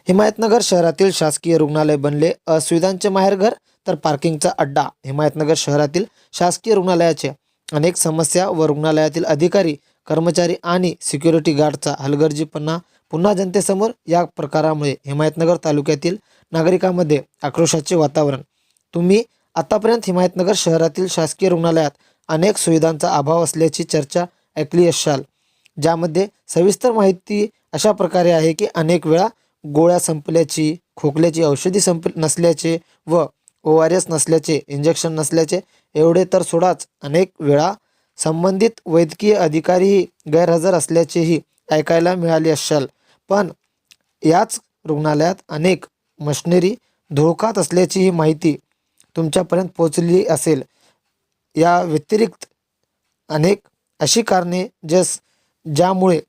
हिमायतनगर शहरातील शासकीय रुग्णालय बनले असुविधांचे माहेरघर तर पार्किंगचा अड्डा। हिमायतनगर शहरातील शासकीय रुग्णालयाचे अनेक समस्या व रुग्णालयातील अधिकारी कर्मचारी आणि सिक्युरिटी गार्डचा हलगर्जीपणा पुन्हा जनतेसमोर। या प्रकारामुळे हिमायतनगर तालुक्यातील नागरिकांमध्ये आक्रोशाचे वातावरण। तुम्ही आतापर्यंत हिमायतनगर शहरातील शासकीय रुग्णालयात अनेक सुविधांचा अभाव असल्याची चर्चा ऐकली असाल, ज्यामध्ये सविस्तर माहिती अशा प्रकारे आहे की अनेक वेळा गोळ्या संपल्याची, खोकल्याची औषधी नसल्याचे व ORS नसल्याचे, इंजेक्शन नसल्याचे एवढे तर सोडाच, अनेक वेळा संबंधित वैद्यकीय अधिकारीही गैरहजर असल्याचेही ऐकायला मिळाले असाल। पण याच रुग्णालयात अनेक मशिनरी धुळकात असल्याची ही माहिती तुमच्यापर्यंत पोहोचली असेल। या व्यतिरिक्त अनेक अशी कारणे ज्यामुळे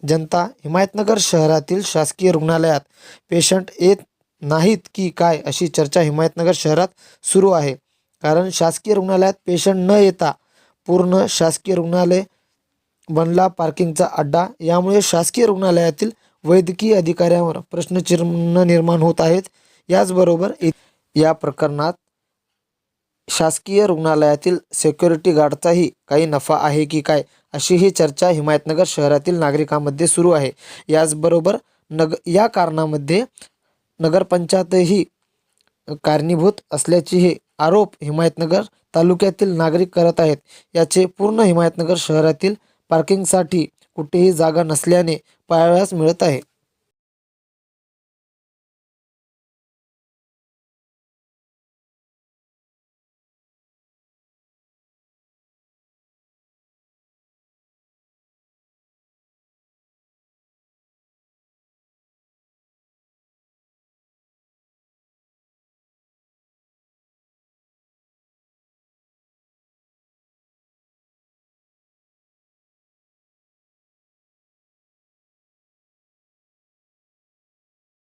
जनता हिमायतनगर शहरातील शासकीय रुग्णालयात पेशंट येत नाहीत की काय अशी चर्चा हिमायतनगर शहरात सुरू आहे। कारण शासकीय रुग्णालयात पेशंट न येता पूर्ण शासकीय रुग्णालय बनला पार्किंगचा अड्डा। यामुळे शासकीय रुग्णालयातील वैद्यकीय अधिकाऱ्यांवर प्रश्नचिन्ह निर्माण होत आहेत। याचबरोबर या प्रकरणात शासकीय रुग्णालयातील सिक्युरिटी गार्डचाही काही नफा आहे की काय अशी ही चर्चा हिमायतनगर शहरातील नागरिकांमध्ये सुरू आहे। याचबरोबर या कारणामध्ये नगरपंचायतही कारणीभूत असल्याचेही आरोप हिमायतनगर तालुक्यातील नागरिक करत आहेत। याचे पूर्ण हिमायतनगर शहरातील पार्किंगसाठी कुठेही जागा नसल्याने पाहावयास मिळत आहे।